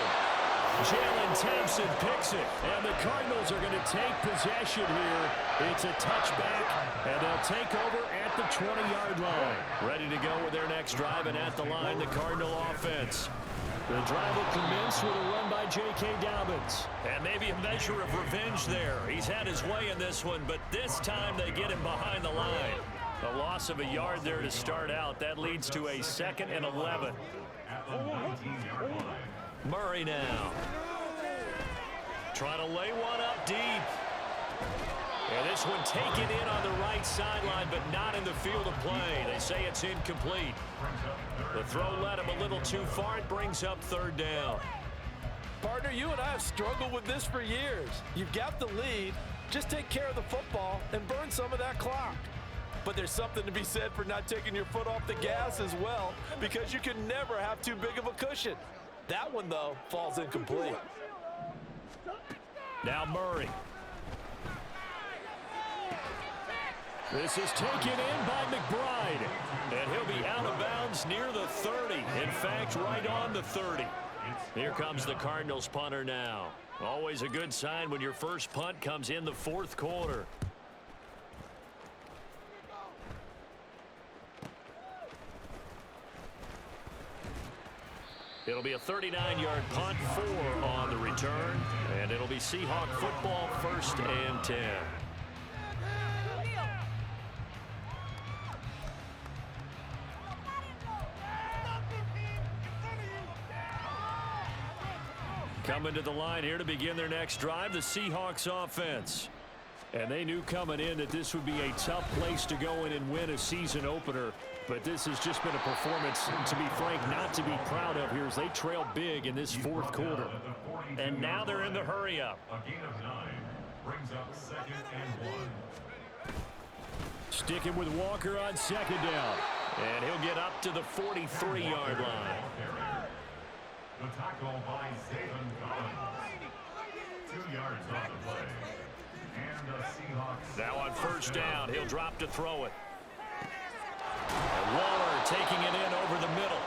F: Jalen Thompson picks it, and the Cardinals are going to take possession here. It's a touchback, and they'll take over at the 20-yard line. Ready to go with their next drive, and at the line, the Cardinal offense. The drive will commence with a run by J.K. Dobbins. And maybe a measure of revenge there. He's had his way in this one, but this time they get him behind the line. A loss of a yard there to start out. That leads to a 2nd and 11.
A: At the 19-yard line.
F: Murray now. Trying to lay one up deep. And this one taken in on the right sideline, but not in the field of play. They say it's incomplete. The throw led him a little too far. It brings up 3rd down.
H: Partner, you and I have struggled with this for years. You've got the lead. Just take care of the football and burn some of that clock. But there's something to be said for not taking your foot off the gas as well, because you can never have too big of a cushion. That one, though, falls incomplete.
F: Now Murray. This is taken in by McBride. And he'll be out of bounds near the 30. In fact, right on the 30. Here comes the Cardinals punter now. Always a good sign when your first punt comes in the 4th quarter. It'll be a 39-yard punt, 4 on the return, and it'll be Seahawk football, 1st and 10. Coming to the line here to begin their next drive, the Seahawks offense. And they knew coming in that this would be a tough place to go in and win a season opener. But this has just been a performance, to be frank, not to be proud of here as they trail big in this 4th quarter. And now they're in the hurry-up.
A: A gain of 9 brings up 2nd and 1.
F: Sticking with Walker on 2nd down. And he'll get up to the 43-yard line.
A: The tackle by Zayvon Collins. 2 yards on the play. And the Seahawks.
F: Now on 1st down, he'll drop to throw it. And Waller taking it in over the middle.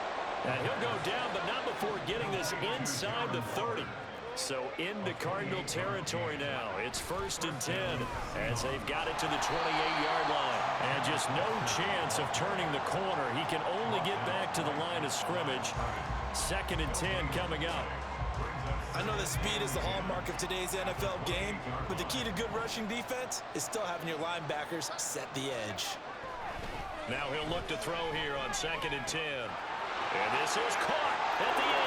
F: And he'll go down, but not before getting this inside the 30. So into Cardinal territory now. It's 1st and 10 as they've got it to the 28-yard line. And just no chance of turning the corner. He can only get back to the line of scrimmage. 2nd and 10 coming up.
G: I know that speed is the hallmark of today's NFL game, but the key to good rushing defense is still having your linebackers set the edge.
F: Now he'll look to throw here on 2nd and 10. And this is caught at the 8.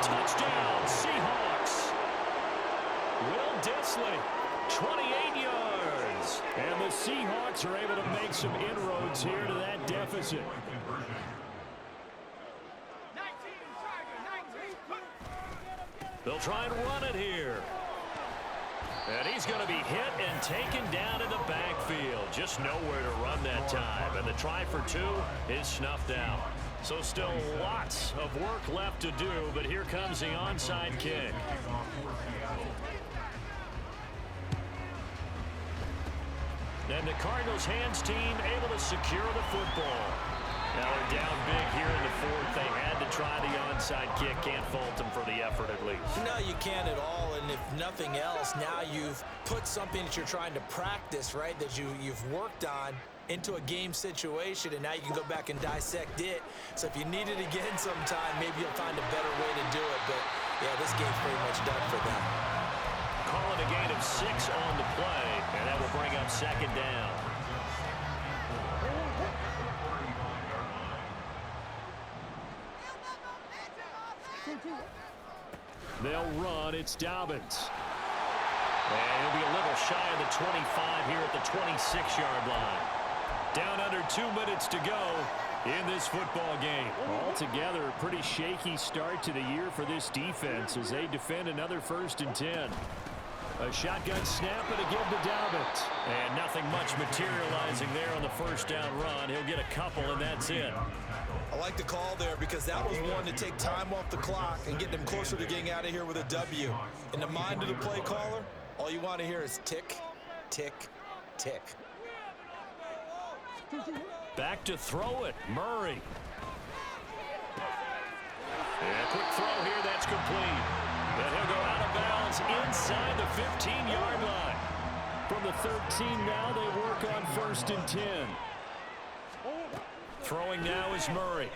F: Touchdown, Seahawks. Will Dissly, 28 yards. And the Seahawks are able to make some inroads here to that deficit. They'll try and run it here. And he's going to be hit and taken down in the backfield. Just nowhere to run that time. And the try for 2 is snuffed out. So still lots of work left to do, but here comes the onside kick. And the Cardinals hands team able to secure the football. Now they're down big here in the 4th. They had to try the onside kick. Can't fault them for the effort at least.
G: No, you can't at all. And if nothing else, now you've put something that you're trying to practice, right, that you've worked on into a game situation, and now you can go back and dissect it. So if you need it again sometime, maybe you'll find a better way to do it. But, yeah, this game's pretty much done for them.
F: Calling a gain of 6 on the play, and that will bring up 2nd down. They'll run. It's Dobbins. And he'll be a little shy of the 25 here at the 26-yard line. Down under 2 minutes to go in this football game. Altogether, a pretty shaky start to the year for this defense as they defend another 1st and 10. A shotgun snap and a give to Dobbins. And nothing much materializing there on the 1st down run. He'll get a couple, and that's it.
G: I like the call there because that was one to take time off the clock and get them closer to getting out of here with a W. In the mind of the play caller, all you want to hear is tick, tick, tick.
F: Back to throw it, Murray. And a quick throw here, that's complete. And he'll go out of bounds inside the 15-yard line. From the 13 now, they work on 1st and 10. Throwing now is Murray.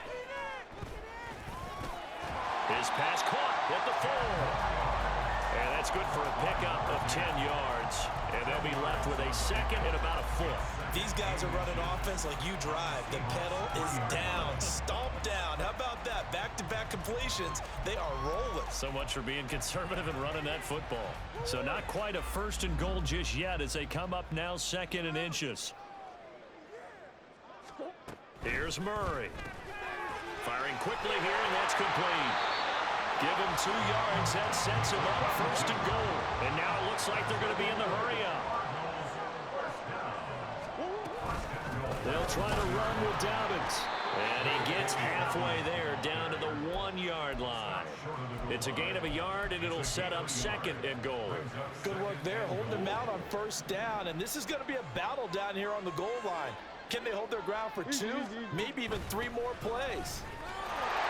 F: His pass caught at the 4. And that's good for a pickup of 10 yards. And they'll be left with a second and about a foot.
G: These guys are running offense like you drive. The pedal is down, stomp down. How about that? Back-to-back completions. They are rolling.
F: So much for being conservative and running that football. So not quite a first and goal just yet as they come up now second and inches. Here's Murray. Firing quickly here, and that's complete. Give him 2 yards. That sets him up first and goal. And now it looks like they're going to be in the hurry-up. They'll try to run with Dobbins. And he gets halfway there down to the 1-yard line. It's a gain of a yard, and it'll set up second and goal.
G: Good work there, holding them out on first down. And this is going to be a battle down here on the goal line. Can they hold their ground for 2, maybe even 3 more plays?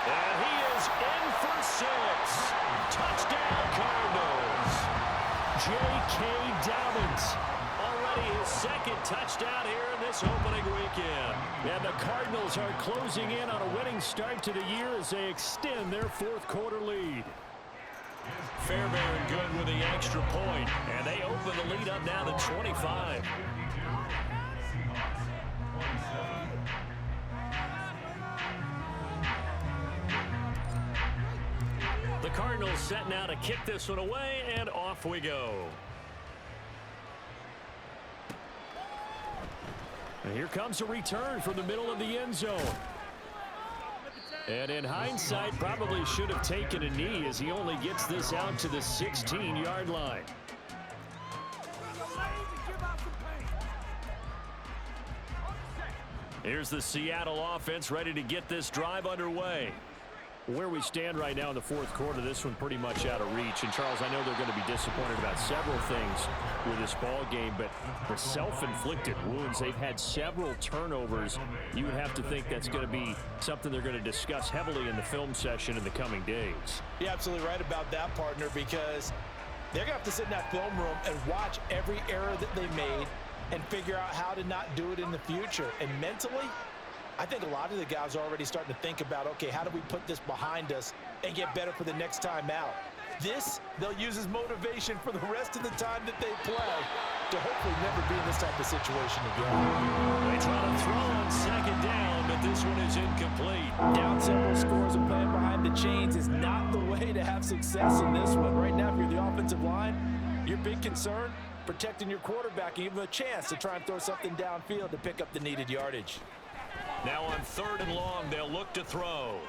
F: And he is in for 6. Touchdown, Cardinals. J.K. Dobbins. Already his second touchdown here in this opening weekend. And the Cardinals are closing in on a winning start to the year as they extend their fourth-quarter lead. Fairbairn good with the extra point, and they open the lead up now to 25. The Cardinals set now to kick this one away, and off we go. And here comes a return from the middle of the end zone. And in hindsight, probably should have taken a knee as he only gets this out to the 16-yard line. Here's the Seattle offense ready to get this drive underway. Where we stand right now in the fourth quarter, this one pretty much out of reach. And, Charles, I know they're going to be disappointed about several things with this ball game, but the self-inflicted wounds, they've had several turnovers. You would have to think that's going to be something they're going to discuss heavily in the film session in the coming days.
G: You're absolutely right about that, partner, because they're going to have to sit in that film room and watch every error that they made and figure out how to not do it in the future. And mentally, I think a lot of the guys are already starting to think about, okay, how do we put this behind us and get better for the next time out? This, they'll use as motivation for the rest of the time that they play to hopefully never be in this type of situation again.
F: They try to throw on second down, but this one is incomplete.
G: Down several scores and playing behind the chains is not the way to have success in this one. Right now, if you're the offensive line, your big concern, protecting your quarterback and give him a chance to try and throw something downfield to pick up the needed yardage.
F: Now on third and long, they'll look to throw.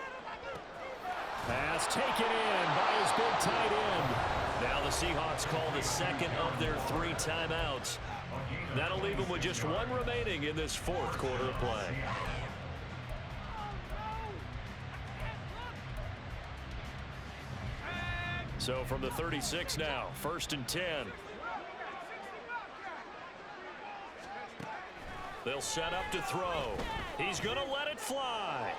F: Pass taken in by his big tight end. Now the Seahawks call the second of their 3 timeouts. That'll leave them with just 1 remaining in this fourth quarter of play. So from the 36 now, 1st and 10. They'll set up to throw. He's going to let it fly.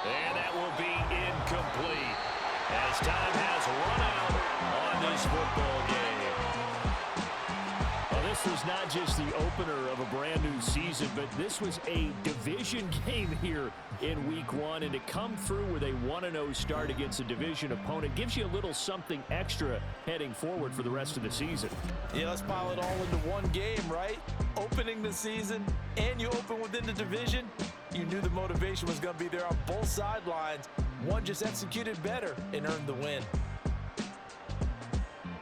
F: And that will be incomplete as time has run out on this football game. Well, this was not just the opener of a brand new season, but this was a division game here in week 1, and to come through with a 1-0 start against a division opponent gives you a little something extra heading forward for the rest of the season.
G: Yeah, let's pile it all into one game, right? Opening the season, and you open within the division. You knew the motivation was going to be there on both sidelines. One just executed better and earned the win.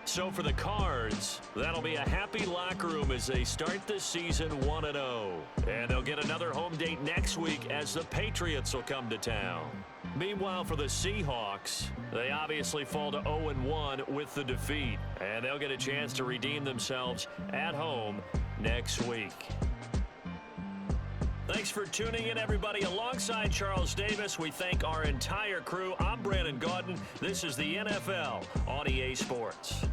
F: So for the Cards, that'll be a happy locker room as they start the season 1-0. And they'll get another home date next week as the Patriots will come to town. Meanwhile, for the Seahawks, they obviously fall to 0-1 with the defeat. And they'll get a chance to redeem themselves at home next week. Thanks for tuning in, everybody. Alongside Charles Davis, we thank our entire crew. I'm Brandon Gaudin. This is the NFL on EA Sports.